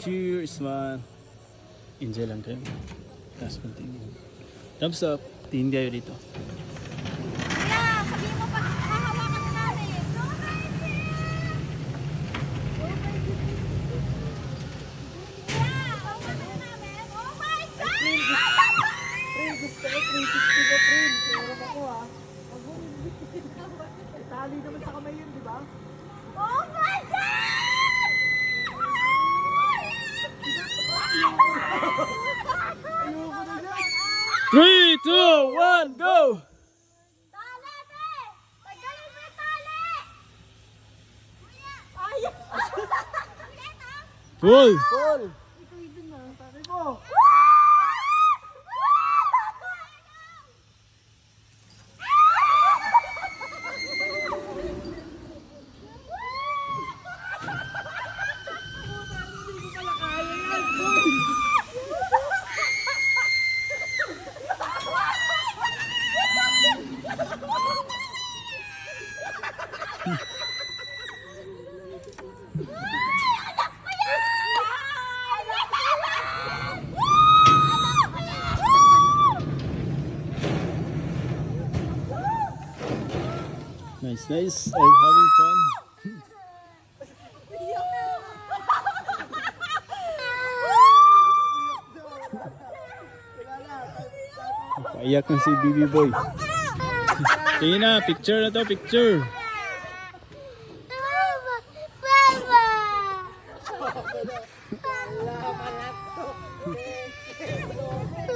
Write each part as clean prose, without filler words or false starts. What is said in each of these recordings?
Cheers, man. Enjoy lang kayo. Tapos continue. Thumbs up. Tingin kayo dito. Kaya, sabihin mo pag hahawakan na namin. No, yeah, hawakan na namin. Oh my God! Friend, gusto ko 360 ko, friend. Pero ako ah. Tali naman sa kamay yun, di ba? Oh my God! Ayoko na yan. 3, 2, 1, go! Tali, te! Tagalin mo yung tali! Ay! Full! Paul! Ito yun na. Tali mo. Nice, nice. Are you having fun? Paiyak na si Bibi Boy. Tingin na, picture na to, picture.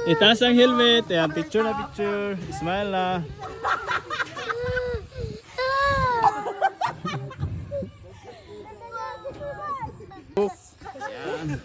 Itaas ang helmet. Ayan, picture na picture. Smile na. Ayan.